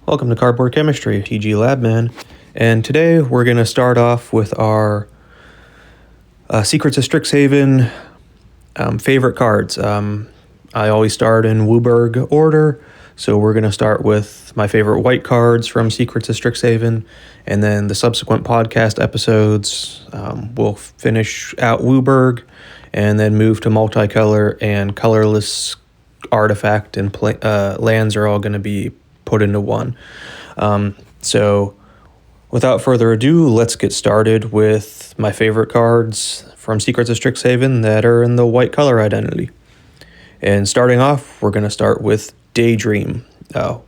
Welcome to Cardboard Chemistry, TG Labman, and today we're going to start off with our Secrets of Strixhaven favorite cards. I always start in Wooburg order, so we're going to start with my favorite white cards from Secrets of Strixhaven, and then the subsequent podcast episodes we'll finish out Wooburg, and then move to multicolor and colorless artifact and lands are all going to be put into one. So without further ado, let's get started with my favorite cards from Secrets of Strixhaven that are in the white color identity. And starting off, we're going to start with Daydream.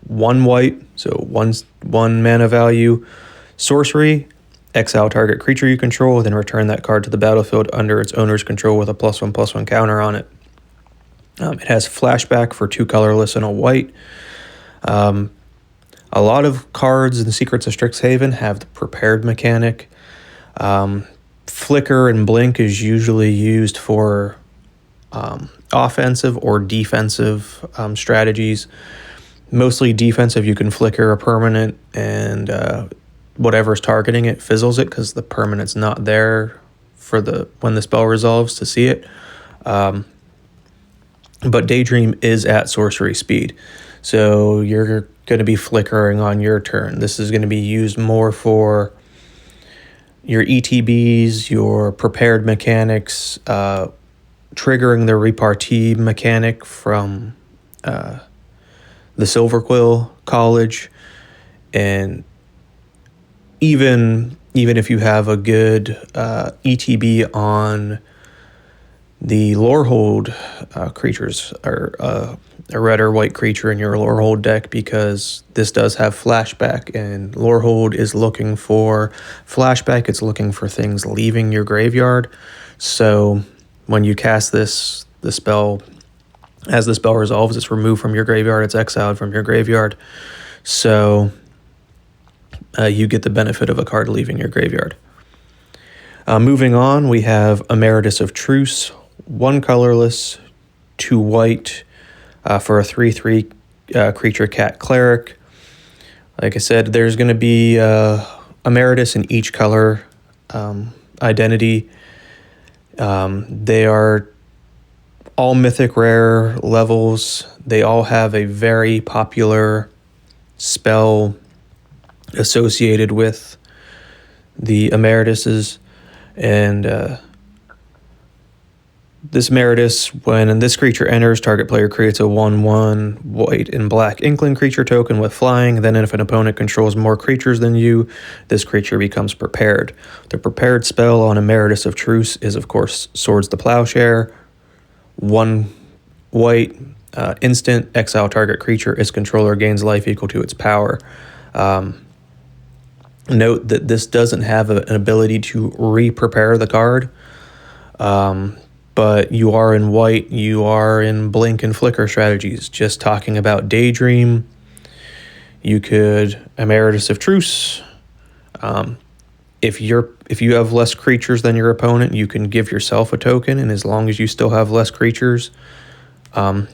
One white, so one mana value, sorcery, exile target creature you control, then return that card to the battlefield under its owner's control with a +1/+1 counter on it. It has flashback for 2 colorless and a white. A lot of cards in the Secrets of Strixhaven have the prepared mechanic. Flicker and blink is usually used for offensive or defensive strategies. Mostly defensive, you can flicker a permanent and whatever's targeting it fizzles it because the permanent's not there for when the spell resolves to see it. But Daydream is at sorcery speed, so you're going to be flickering on your turn. This is going to be used more for your ETBs, your prepared mechanics, triggering the repartee mechanic from the Silver Quill College, and even if you have a good ETB on the Lorehold creatures, or a red or white creature in your Lorehold deck, because this does have flashback, and Lorehold is looking for flashback. It's looking for things leaving your graveyard. So when you cast the spell, as the spell resolves, it's removed from your graveyard, it's exiled from your graveyard. So you get the benefit of a card leaving your graveyard. Moving on, we have Emeritus of Truce, 1 colorless, 2 white, for a 3/3 creature cat cleric. Like I said, there's going to be Emeritus in each color identity. They are all mythic rare levels. They all have a very popular spell associated with the Emerituses. And this Emeritus, when this creature enters, target player creates a 1/1 white and black Inkling creature token with flying. Then if an opponent controls more creatures than you, this creature becomes prepared. The prepared spell on Emeritus of Truce is, of course, Swords to Plowshare. 1 white, instant, exile target creature. Its controller gains life equal to its power. Note that this doesn't have an ability to re-prepare the card. But you are in white, you are in blink and flicker strategies. Just talking about Daydream, you could Emeritus of Truce. If you have less creatures than your opponent, you can give yourself a token, and as long as you still have less creatures, the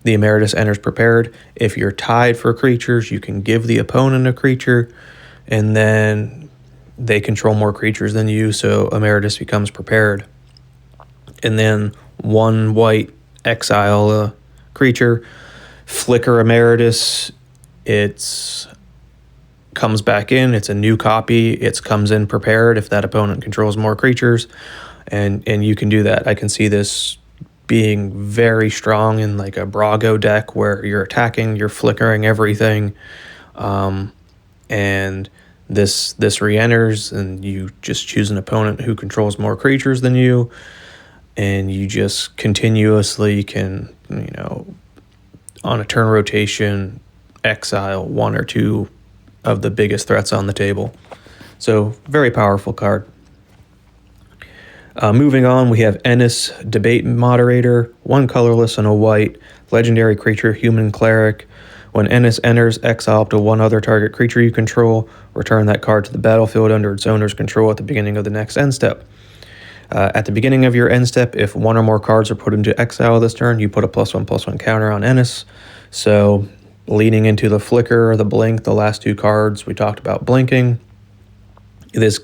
Emeritus enters prepared. If you're tied for creatures, you can give the opponent a creature, and then they control more creatures than you, so Emeritus becomes prepared. And then 1 white, exile a creature, flicker Emeritus. It's comes back in. It's a new copy. It comes in prepared if that opponent controls more creatures, and you can do that. I can see this being very strong in like a Brago deck where you're attacking, you're flickering everything, and this re-enters, and you just choose an opponent who controls more creatures than you. And you just continuously can, on a turn rotation, exile 1 or 2 of the biggest threats on the table. So, very powerful card. Moving on, we have Ennis, Debate Moderator, 1 colorless and a white, legendary creature, human cleric. When Ennis enters, exile up to 1 other target creature you control. Return that card to the battlefield under its owner's control at the beginning of the next end step. At the beginning of your end step, if 1 or more cards are put into exile this turn, you put a +1/+1 counter on Ennis. So leading into the flicker, the blink, the last two cards we talked about blinking. This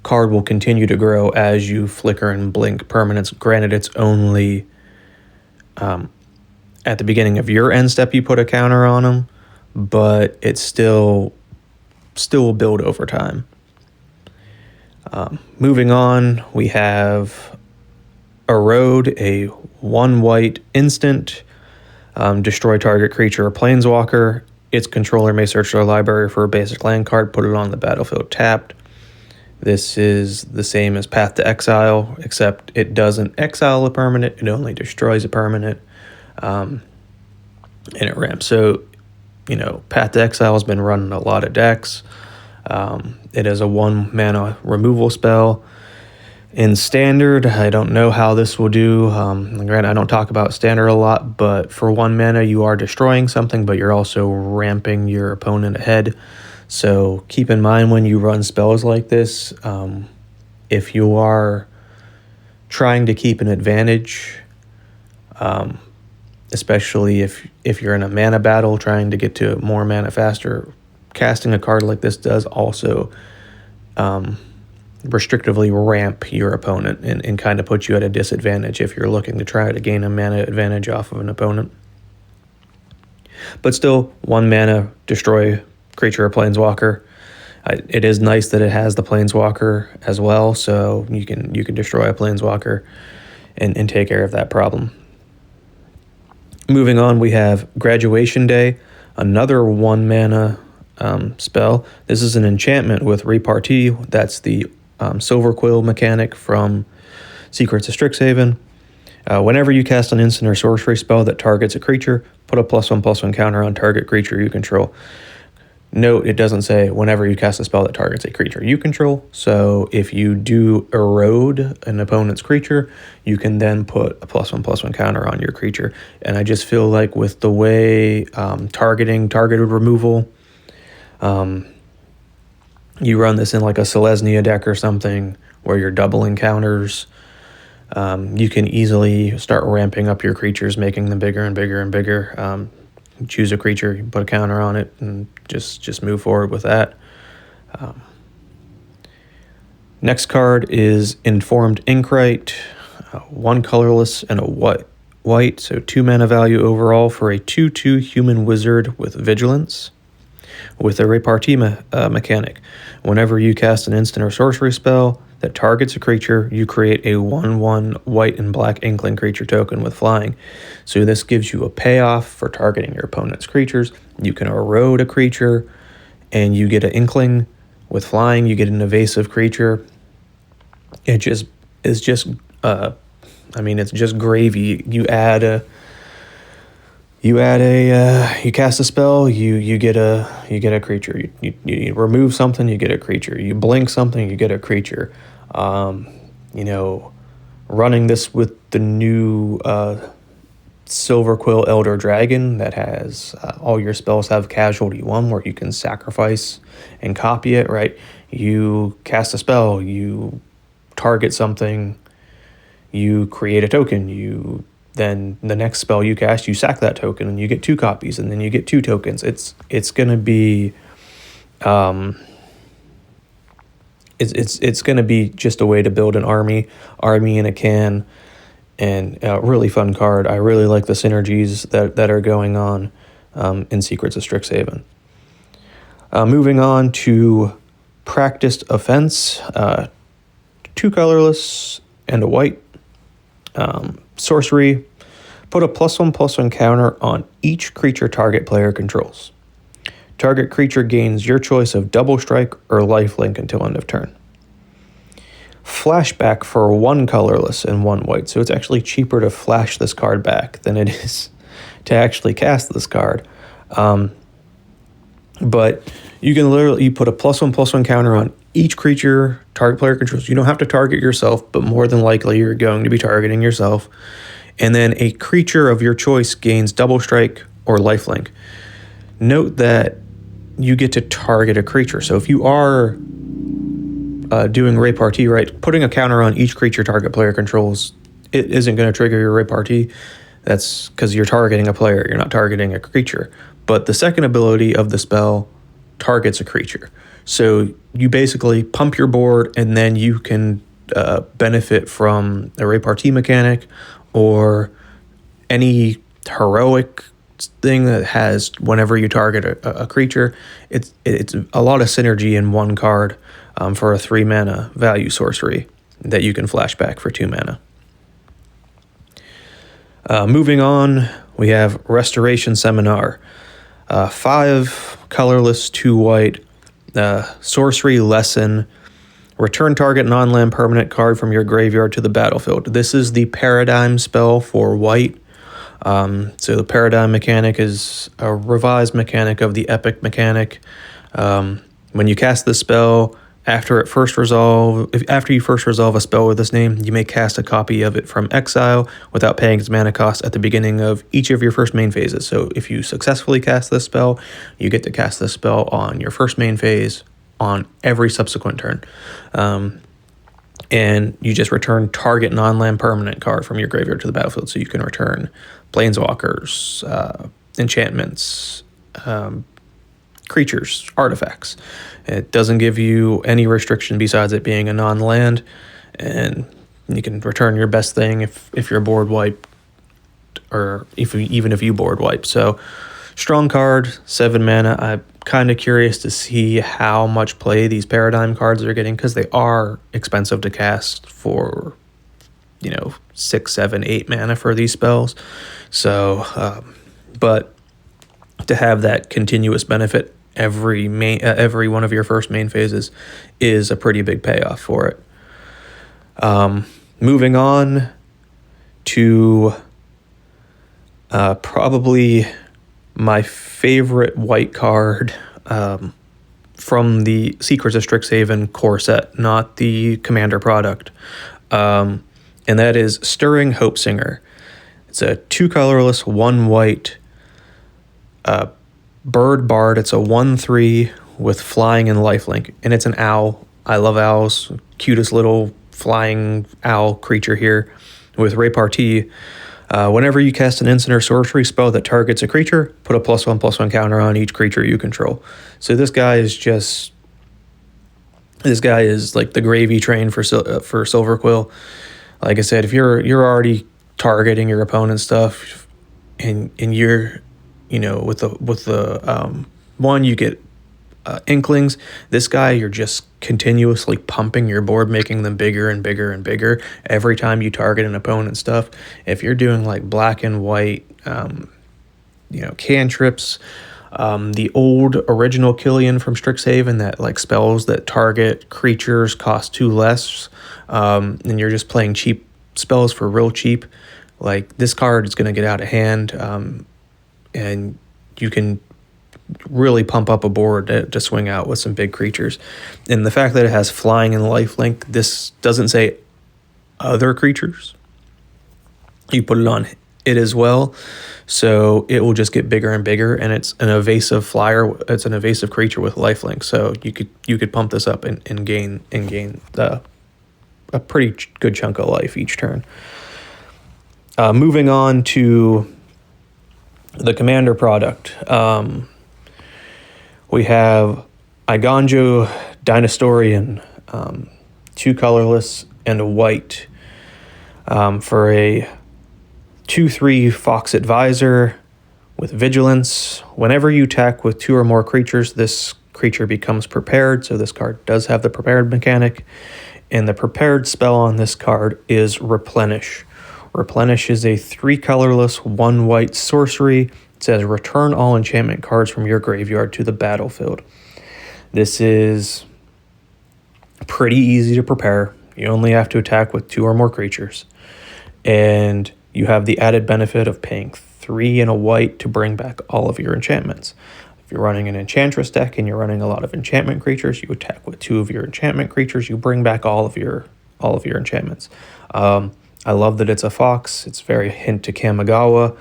card will continue to grow as you flicker and blink permanents. Granted, it's only at the beginning of your end step you put a counter on them, but it still will build over time. Moving on, we have Erode, a 1 white instant. Destroy target creature or planeswalker. Its controller may search their library for a basic land card, put it on the battlefield tapped. This is the same as Path to Exile, except it doesn't exile a permanent, it only destroys a permanent, and it ramps. So, Path to Exile has been running a lot of decks. It is a 1 mana removal spell. In Standard, I don't know how this will do. Granted, I don't talk about Standard a lot, but for 1 mana, you are destroying something, but you're also ramping your opponent ahead. So keep in mind when you run spells like this, if you are trying to keep an advantage, especially if you're in a mana battle trying to get to more mana faster, casting a card like this does also restrictively ramp your opponent and kind of put you at a disadvantage if you're looking to try to gain a mana advantage off of an opponent. But still, 1 mana, destroy creature or planeswalker. It is nice that it has the planeswalker as well, so you can destroy a planeswalker and take care of that problem. Moving on, we have Graduation Day, another 1 mana spell. This is an enchantment with Repartee. That's the Silver Quill mechanic from Secrets of Strixhaven. Whenever you cast an instant or sorcery spell that targets a creature, put a +1/+1 counter on target creature you control. Note, it doesn't say whenever you cast a spell that targets a creature you control. So if you do erode an opponent's creature, you can then put a +1/+1 counter on your creature. And I just feel like with the way targeted removal, you run this in like a Selesnya deck or something where you're doubling counters, you can easily start ramping up your creatures, making them bigger and bigger and bigger. Choose a creature, you can put a counter on it, and just move forward with that. Next card is Informed Inkrite, 1 colorless and a white, so 2 mana value overall for a 2/2 human wizard with vigilance. With a repartee mechanic, whenever you cast an instant or sorcery spell that targets a creature, you create a 1/1 white and black inkling creature token with flying. So this gives you a payoff for targeting your opponent's creatures. You can erode a creature, and you get an inkling with flying. You get an evasive creature. It just is just, it's just gravy. You cast a spell, you get a creature. You remove something, you get a creature. You blink something, you get a creature. Running this with the new Silver Quill Elder Dragon that has all your spells have casualty 1, where you can sacrifice and copy it, right? You cast a spell, you target something, you create a token, then the next spell you cast, you sack that token and you get 2 copies, and then you get 2 tokens. It's gonna be it's gonna be just a way to build an army in a can, and a really fun card. I really like the synergies that are going on in Secrets of Strixhaven. Moving on to Practiced Offense, 2 colorless and a white. Sorcery, put a +1/+1 counter on each creature target player controls. Target creature gains your choice of double strike or lifelink until end of turn. Flashback for 1 colorless and 1 white. So it's actually cheaper to flash this card back than it is to actually cast this card. But you can literally put a +1/+1 counter on each creature target player controls. You don't have to target yourself, but more than likely you're going to be targeting yourself. And then a creature of your choice gains double strike or lifelink. Note that you get to target a creature. So if you are doing repartee, right, putting a counter on each creature target player controls, it isn't going to trigger your repartee. That's because you're targeting a player, you're not targeting a creature. But the second ability of the spell targets a creature. So you basically pump your board, and then you can benefit from a repartee mechanic or any heroic thing that has, whenever you target a creature, it's a lot of synergy in one card for a 3 mana value sorcery that you can flash back for 2 mana. Moving on, we have Restoration Seminar. 5 colorless, 2 white, sorcery lesson. Return target non-land permanent card from your graveyard to the battlefield. This is the paradigm spell for white. So the paradigm mechanic is a revised mechanic of the epic mechanic. When you cast the spell, after you first resolve a spell with this name, you may cast a copy of it from exile without paying its mana cost at the beginning of each of your first main phases. So if you successfully cast this spell, you get to cast this spell on your first main phase on every subsequent turn. And you just return target non-land permanent card from your graveyard to the battlefield. So you can return planeswalkers, enchantments, creatures, artifacts. It doesn't give you any restriction besides it being a non-land, and you can return your best thing if you're board wiped, or even if you board wipe. So strong card, 7 mana. I'm kind of curious to see how much play these paradigm cards are getting, because they are expensive to cast for 6, 7, 8 mana for these spells. So but to have that continuous benefit every one of your first main phases is a pretty big payoff for it. Moving on to probably my favorite white card from the Secrets of Strixhaven core set, not the Commander product, and that is Stirring Hopesinger. It's a 2 colorless, 1 white bird bard. It's a 1/3 with flying and lifelink, and it's an owl. I love owls. Cutest little flying owl creature here with repartee. Whenever you cast an instant or sorcery spell that targets a creature, put a +1/+1 counter on each creature you control. So this guy is like the gravy train for Silverquill. Like I said, if you're already targeting your opponent's stuff, and you're with the one, you get inklings. This guy, you're just continuously pumping your board, making them bigger and bigger and bigger every time you target an opponent's stuff. If you're doing like black and white, cantrips, the old original Killian from Strixhaven, that like spells that target creatures cost 2 less, and you're just playing cheap spells for real cheap, like this card is going to get out of hand, and you can really pump up a board to swing out with some big creatures. And the fact that it has flying and lifelink, this doesn't say other creatures. You put it on it as well, so it will just get bigger and bigger, and it's an evasive flyer. It's an evasive creature with lifelink, so you could pump this up and gain a pretty good chunk of life each turn. Moving on to the Commander product. We have Igonjo Dynastorian, 2 colorless and a white, for a 2/3 Fox Advisor with Vigilance. Whenever you attack with 2 or more creatures, this creature becomes prepared. So this card does have the prepared mechanic, and the prepared spell on this card is Replenish. Replenish is a 3 colorless, 1 white sorcery. It says return all enchantment cards from your graveyard to the battlefield. This is pretty easy to prepare. You only have to attack with 2 or more creatures, and you have the added benefit of paying 3 and a white to bring back all of your enchantments. If you're running an Enchantress deck and you're running a lot of enchantment creatures, you attack with 2 of your enchantment creatures, you bring back all of your enchantments. I love that it's a fox. It's very hint to Kamigawa,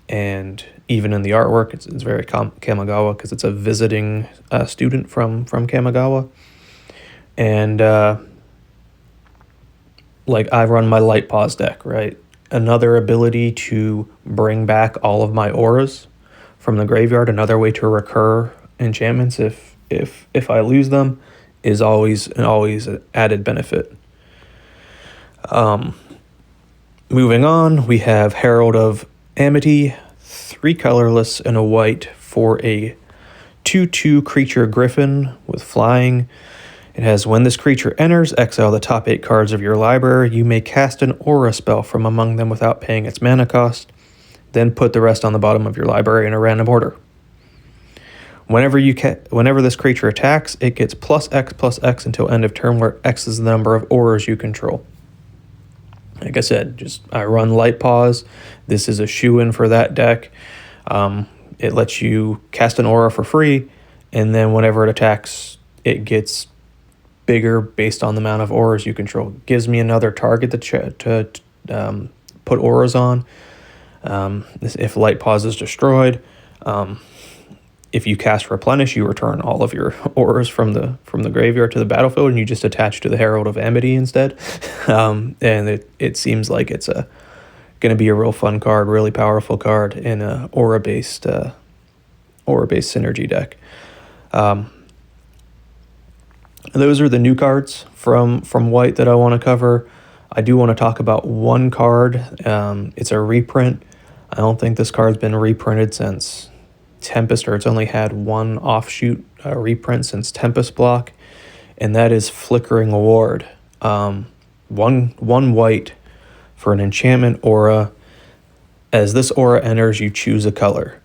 and even in the artwork, it's very Kamigawa, because it's a visiting student from Kamigawa. And like I run my Light Paws deck, right? Another ability to bring back all of my auras from the graveyard. Another way to recur enchantments if I lose them is always an added benefit. Moving on, we have Herald of Amity, 3 colorless and a white for a 2/2 creature griffin with flying. It has, when this creature enters, exile the top 8 cards of your library. You may cast an aura spell from among them without paying its mana cost. Then put the rest on the bottom of your library in a random order. Whenever this creature attacks, it gets +X until end of turn, where X is the number of auras you control. Like I said, I run Light Paws. This is a shoe-in for that deck. It lets you cast an aura for free, and then whenever it attacks, it gets bigger based on the amount of auras you control. It gives me another target to put auras on. If Light Paws is destroyed, if you cast Replenish, you return all of your auras from the graveyard to the battlefield, and you just attach to the Herald of Amity instead. And it seems like it's going to be a real fun card, really powerful card in a aura-based synergy deck. Those are the new cards from White that I want to cover. I do want to talk about one card. It's a reprint. I don't think this card's been reprinted since Tempest, or it's only had one offshoot reprint since Tempest Block, and that is Flickering Ward. One white for an enchantment aura. As this aura enters, you choose a color.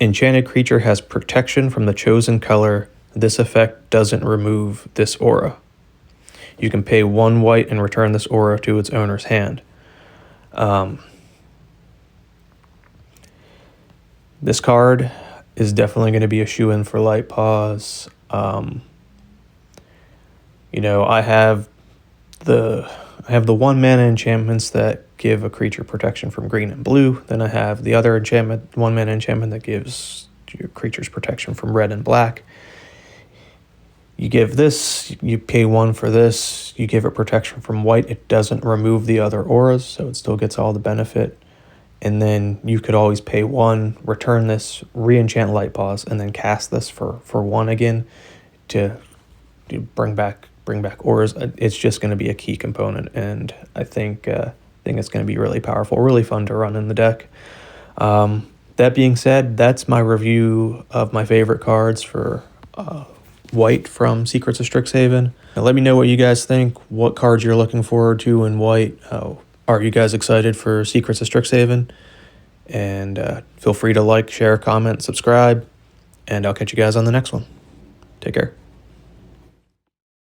Enchanted creature has protection from the chosen color. This effect doesn't remove this aura. You can pay 1 white and return this aura to its owner's hand. This card is definitely going to be a shoe-in for Light Paws. I have the 1 mana enchantments that give a creature protection from green and blue. Then I have the other 1 mana enchantment that gives your creatures protection from red and black. You give this, you pay 1 for this, you give it protection from white. It doesn't remove the other auras, so it still gets all the benefit. And then you could always pay 1, return this, re-enchant Light Paws, and then cast this for 1 again to bring back auras. It's just going to be a key component, and I think it's going to be really powerful, really fun to run in the deck. That being said, that's my review of my favorite cards for White from Secrets of Strixhaven. Now let me know what you guys think, what cards you're looking forward to in White. Are you guys excited for Secrets of Strixhaven? And feel free to like, share, comment, subscribe, and I'll catch you guys on the next one. Take care.